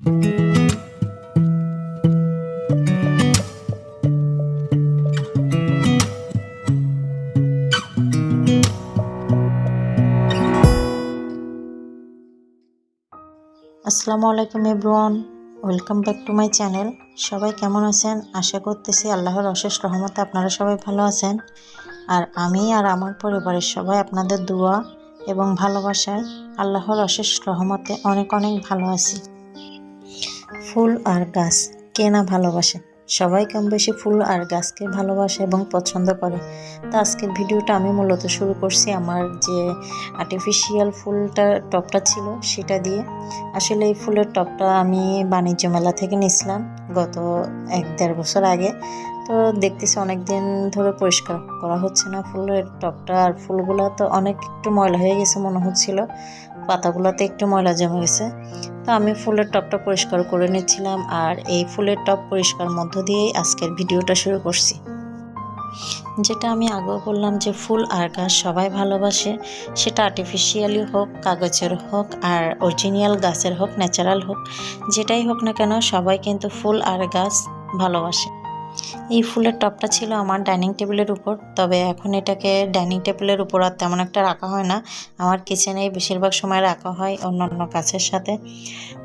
আসসালামু আলাইকুম everyone, welcome back to my channel. সবাই কেমন আছেন? আশা করতেছি আল্লাহর অশেষ রহমতে আপনারা সবাই ভালো আছেন। আর আমি আর আমার পরিবারের সবাই আপনাদের দোয়া এবং ভালোবাসায় আল্লাহর অশেষ রহমতে অনেক অনেক ভালো আছি। ফুল আর গাছ কে না ভালোবাসে? সবাই কম বেশি ফুল আর গাছকে ভালোবাসে এবং পছন্দ করে। তো আজকের ভিডিওটা আমি মূলত শুরু করছি আমার যে আর্টিফিশিয়াল ফুলটা টবটা ছিল সেটা দিয়ে। আসলে এই ফুলের টবটা আমি বাণিজ্য মেলা থেকে নিয়েছিলাম গত 1-1.5 বছর আগে। তো দেখতেছি অনেক দিন ধরে পরিষ্কার করা হচ্ছে না ফুলের টবটা, আর ফুলগুলো তো অনেক একটু ময়লা হয়ে গেছে মনে হচ্ছিল, পাতাগুলোতে একটু ময়লা জমে গেছে। তো আমি ফুলের টবটা পরিষ্কার করে নিচ্ছিলাম, আর এই ফুলের টব পরিষ্কার মধ্য দিয়েই আজকের ভিডিওটা শুরু করছি। যেটা আমি আগেও বললাম যে ফুল আর গাছ সবাই ভালোবাসে, সেটা আর্টিফিশিয়ালি হোক, কাগজের হোক, আর অরিজিনাল গাছের হোক, ন্যাচারাল হোক, যেটাই হোক না কেন সবাই কিন্তু ফুল আর গাছ ভালোবাসে। এই ফুলের টবটা ছিল আমার ডাইনিং টেবিলের উপর, তবে এখন এটাকে ডাইনিং টেবিলের উপর আর তেমন একটা রাখা হয় না। আমার কিচেনেই বেশিরভাগ সময় রাখা হয় অন্যান্য গাছের সাথে।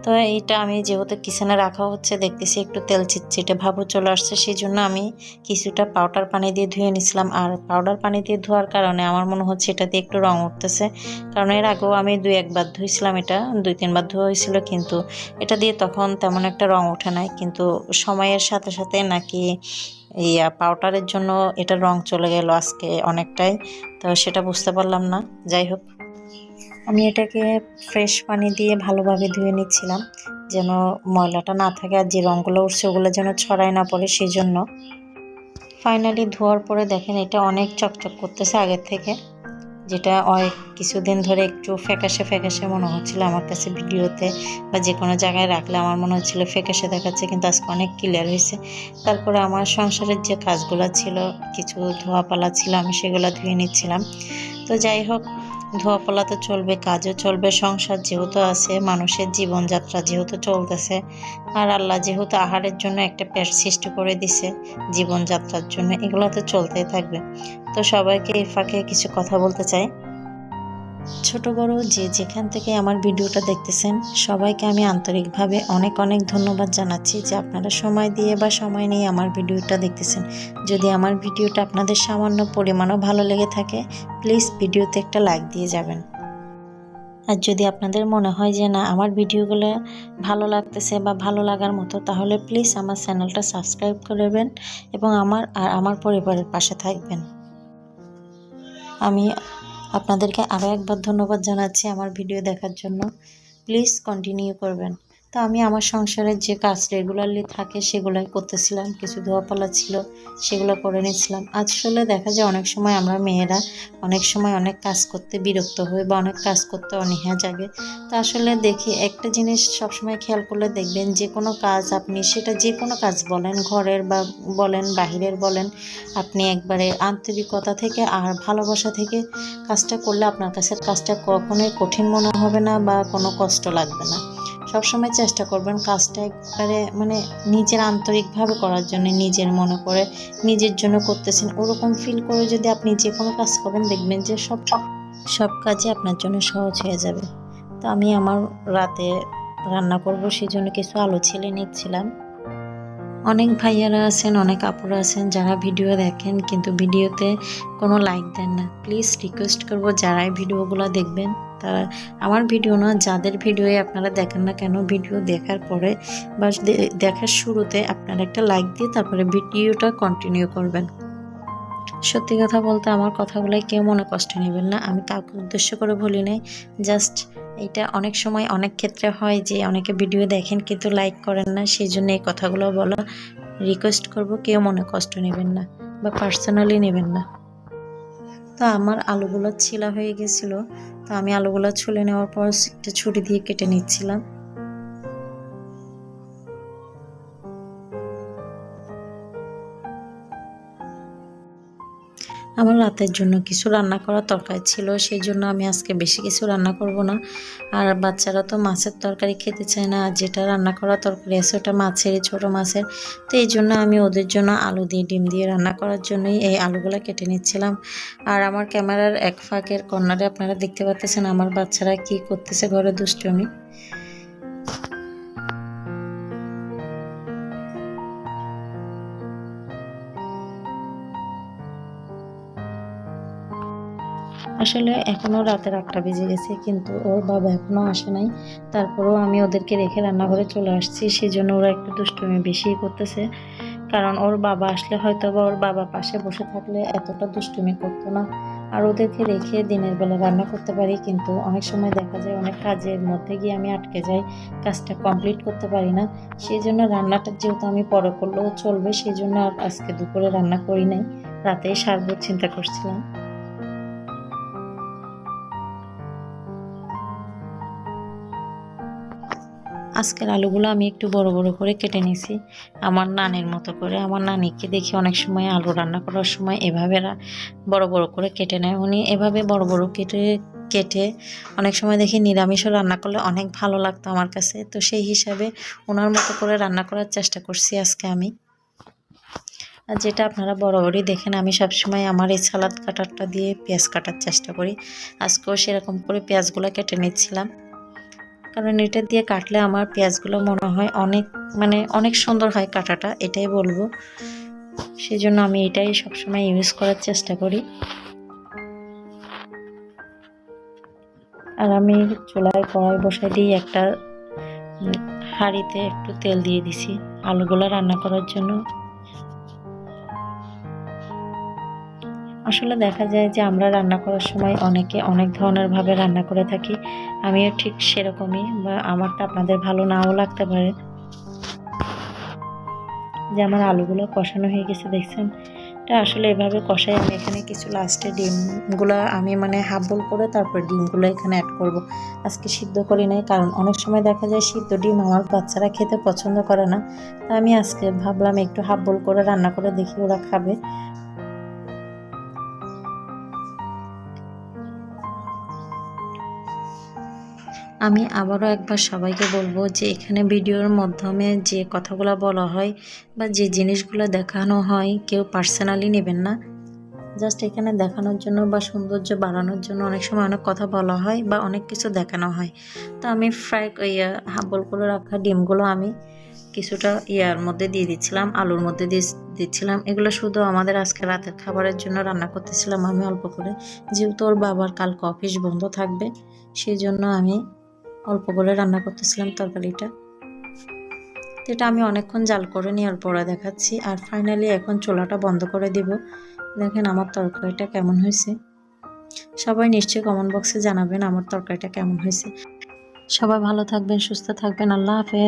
তো এইটা আমি যেহেতু কিচেনে রাখা হচ্ছে, দেখতেছি একটু তেল চিটচিটে ভাবও চলে আসছে, সেই জন্য আমি কিছুটা পাউডার পানি দিয়ে ধুয়ে নিছিলাম। আর পাউডার পানি দিয়ে ধোয়ার কারণে আমার মনে হচ্ছে এটাতে একটু রং উঠতেছে, কারণ এর আগেও আমি 2-1 বার ধুইছিলাম, এটা 2-3 বার ধোয়া হয়েছিল, কিন্তু এটা দিয়ে তখন তেমন একটা রং ওঠে নাই। কিন্তু সময়ের সাথে সাথে নাকি এই পাউডারের জন্য এটার রং চলে গেল আজকে অনেকটাই, তো সেটা বুঝতে পারলাম না। যাই হোক, আমি এটাকে ফ্রেশ পানি দিয়ে ভালোভাবে ধুয়ে নিচ্ছিলাম যেন ময়লাটা না থাকে, আর যে রঙগুলো উঠছে ওগুলো যেন ছড়ায় না পড়ে, সেই জন্য। ফাইনালি ধোয়ার পরে দেখেন এটা অনেক চকচক করতেছে আগের থেকে, যেটা অনেক কিছুদিন ধরে একটু ফ্যাকাশে ফ্যাকাশে মনে হচ্ছিল আমার কাছে ভিডিওতে বা যে কোনো জায়গায় রাখলে আমার মনে হচ্ছিল ফ্যাকাশে দেখাচ্ছে, কিন্তু আজকে অনেক ক্লিয়ার হয়েছে। তারপরে আমার সংসারের যে কাজগুলো ছিল, কিছু ধোয়াপালা ছিল, আমি সেগুলো ধুয়ে নিচ্ছিলাম। তো যাই হোক, ধোয়াপালা তো চলবে, কাজও চলবে, সংসার যেহেতু আছে, মানুষের জীবনযাত্রা যেহেতু চলতেছে, আর আল্লাহ যেহেতু আহারের জন্য একটা পেট সৃষ্টি করে দিছে জীবনযাত্রার জন্য, এগুলো তো চলতেই থাকবে। তো সবাইকে এই ফাঁকে কিছু কথা বলতে চাই। ছোট বড় যে যেখান থেকে আমার ভিডিওটা দেখতেছেন সবাইকে আমি আন্তরিকভাবে অনেক অনেক ধন্যবাদ জানাচ্ছি যে আপনারা সময় দিয়ে বা সময় নিয়ে আমার ভিডিওটা দেখতেছেন। যদি আমার ভিডিওটা আপনাদের সামান্য পরিমাণও ভালো লেগে থাকে, প্লিজ ভিডিওতে একটা লাইক দিয়ে যাবেন। আর যদি আপনাদের মনে হয় যে না আমার ভিডিওগুলো ভালো লাগতেছে বা ভালো লাগার মতো, তাহলে প্লিজ আমার চ্যানেলটা সাবস্ক্রাইব করবেন এবং আমার আর আমার পরিবারের পাশে থাকবেন। আমি আপনাদেরকে আরও একবার ধন্যবাদ জানাচ্ছি আমার ভিডিও দেখার জন্য। প্লিজ কন্টিনিউ করবেন। তো আমি আমার সংসারের যে কাজ রেগুলারলি থাকে সেগুলোই করতেছিলাম, কিছু ধোয়াপালা ছিল সেগুলো করে নিচ্ছিলাম। আসলে দেখা যায় অনেক সময় আমরা মেয়েরা অনেক সময় অনেক কাজ করতে বিরক্ত হই বা অনেক কাজ করতে অনীহা জাগে। তো আসলে দেখি একটা জিনিস সবসময় খেয়াল করলে দেখবেন, যে কোনো কাজ আপনি, সেটা যে কোনো কাজ বলেন, ঘরের বা বলেন বাহিরের বলেন, আপনি একবারে আন্তরিকতা থেকে আর ভালোবাসা থেকে কাজটা করলে আপনার কাছে কাজটা কখনোই কঠিন মনে হবে না বা কোনো কষ্ট লাগবে না। সবসময় চেষ্টা করবেন কাজটা একবারে মানে নিজের আন্তরিকভাবে করার জন্য, নিজের মনে করে নিজের জন্য করতেছেন ওরকম ফিল করে যদি আপনি যে কোনো কাজ করেন, দেখবেন যে সব কাজই আপনার জন্য সহজ হয়ে যাবে। তো আমি আমার রাতে রান্না করব, সেই জন্য কিছু আলু ছিলে নিচ্ছিলাম। অনেক ভাইয়ারা আছেন, অনেক আপুরা আছেন যারা ভিডিও দেখেন কিন্তু ভিডিওতে কোনো লাইক দেন না। প্লিজ রিকোয়েস্ট করব, যারাই ভিডিওগুলো দেখবেন তারা, আমার ভিডিও না, যাদের ভিডিওই আপনারা দেখেন না কেন, ভিডিও দেখার পরে বা দেখার শুরুতে আপনারা একটা লাইক দিয়ে তারপরে ভিডিওটা কন্টিনিউ করবেন। সত্যি কথা বলতে আমার কথাগুলোই কেউ মনে কষ্ট নেবেন না, আমি কাউকে উদ্দেশ্য করে বলি নাই। জাস্ট এটা অনেক সময় অনেক ক্ষেত্রে হয় যে অনেকে ভিডিও দেখেন কিন্তু লাইক করেন না, সেই জন্য এই কথাগুলো বলা। রিকোয়েস্ট করব কেউ মনে কষ্ট নেবেন না বা পার্সোনালি নেবেন না। তো আমার আলুগুলো ছিলা হয়ে গেছিলো, তো আমি আলুগুলো ছুলে নেওয়ার পর একটা ছুরি দিয়ে কেটে নিচ্ছিলাম। আমার রাতের জন্য কিছু রান্না করা তরকারি ছিল, সেই জন্য আমি আজকে বেশি কিছু রান্না করব না। আর বাচ্চারা তো মাছের তরকারি খেতে চায় না, আর যেটা রান্না করা তরকারি আছে ওটা মাছেরই, ছোটো মাছের। তো এই জন্য আমি ওদের জন্য আলু দিয়ে ডিম দিয়ে রান্না করার জন্যই এই আলুগুলো কেটে নিচ্ছিলাম। আর আমার ক্যামেরার এক ফাঁকের কর্নারে আপনারা দেখতে পাচ্ছেন আমার বাচ্চারা কি করতেছে, ঘরে দুষ্টুমি। আসলে এখনও রাতের ৮টা বেজে গেছে, কিন্তু ওর বাবা এখনও আসে নাই। তারপরেও আমি ওদেরকে রেখে রান্নাঘরে চলে আসছি, সেই জন্য ওরা একটু দুষ্টুমি বেশিই করতেছে। কারণ ওর বাবা আসলে হয়তো বা ওর বাবা পাশে বসে থাকলে এতটা দুষ্টুমি করতো না। আর ওদেরকে রেখে দিনের বেলা রান্না করতে পারি, কিন্তু অনেক সময় দেখা যায় অনেক কাজের মধ্যে গিয়ে আমি আটকে যাই, কাজটা কমপ্লিট করতে পারি না। সেই জন্য রান্নাটা যেহেতু আমি পরে করলেও চলবে, সেই জন্য আর আজকে দুপুরে রান্না করি নাই, রাতেই সারবো চিন্তা করছিলাম। আজকের আলুগুলো আমি একটু বড় বড় করে কেটে নিয়েছি, আমার নানির মতো করে। আমার নানিকে দেখি অনেক সময় আলু রান্না করার সময় এভাবে বড় বড় করে কেটে নেয়। উনি এভাবে বড় বড় কেটে কেটে অনেক সময় দেখি নিরামিষও রান্না করলে অনেক ভালো লাগতো আমার কাছে। তো সেই হিসাবে ওনার মতো করে রান্না করার চেষ্টা করছি আজকে আমি। আর যেটা আপনারা বরাবরই দেখেন, আমি সবসময় আমার এই সালাদ কাটারটা দিয়ে পেঁয়াজ কাটার চেষ্টা করি। আজকেও সেরকম করে পেঁয়াজগুলো কেটে নিচ্ছিলাম, কারণ এটা দিয়ে কাটলে আমার পেঁয়াজগুলো মনে হয় অনেক সুন্দর হয় কাটাটা, এটাই বলবো। সেই জন্য আমি এটাই সবসময় ইউজ করার চেষ্টা করি। আর আমি চুলায় কড়াই বসাই দিয়ে একটা হাঁড়িতে একটু তেল দিয়ে দিছি আলুগুলো রান্না করার জন্য। আসলে দেখা যায় যে আমরা রান্না করার সময় অনেকে অনেক ধরনের ভাবে রান্না করে থাকি, আমিও ঠিক সেরকমই, বা আমারটা আপনাদের ভালো নাও লাগতে পারে। যে আমার আলুগুলো কষানো হয়ে গেছে দেখছেন, এটা আসলে এভাবে কষাই। আমি এখানে কিছু লাস্টে ডিমগুলো আমি হাফ বল করে তারপর ডিমগুলো এখানে অ্যাড করব। আজকে সিদ্ধ করি নাই, কারণ অনেক সময় দেখা যায় সিদ্ধ ডিম আমার বাচ্চারা খেতে পছন্দ করে না। তা আমি আজকে ভাবলাম একটু হাফ বল করে রান্না করে দেখি ওরা খাবে। আমি আবারও একবার সবাইকে বলবো যে এখানে ভিডিওর মাধ্যমে যে কথাগুলো বলা হয় বা যে জিনিসগুলো দেখানো হয়, কেউ পার্সোনালি নেবেন না। জাস্ট এখানে দেখানোর জন্য বা সৌন্দর্য বাড়ানোর জন্য অনেক সময় অনেক কথা বলা হয় বা অনেক কিছু দেখানো হয়। তো আমি হাফ বল করে রাখা ডিমগুলো আমি কিছুটা ইয়ার মধ্যে দিয়ে দিচ্ছিলাম, আলুর মধ্যে দিচ্ছিলাম। এগুলো শুধু আমাদের আজকে রাতের খাবারের জন্য রান্না করতেছিলাম আমি অল্প করে, যেহেতু ওর বাবার কালকে অফিস বন্ধ থাকবে, সেই জন্য আমি অল্প করে রান্না করতেছিলাম তরকারিটা। তো এটা আমি অনেকক্ষণ জাল করে নেওয়ার পরে দেখাচ্ছি। আর ফাইনালি এখন চুলাটা বন্ধ করে দিব। দেখেন আমার তরকারিটা কেমন হয়েছে। সবাই নিশ্চয়ই কমেন্ট বক্সে জানাবেন আমার তরকারিটা কেমন হয়েছে। সবাই ভালো থাকবেন, সুস্থ থাকবেন। আল্লাহ হাফেজ।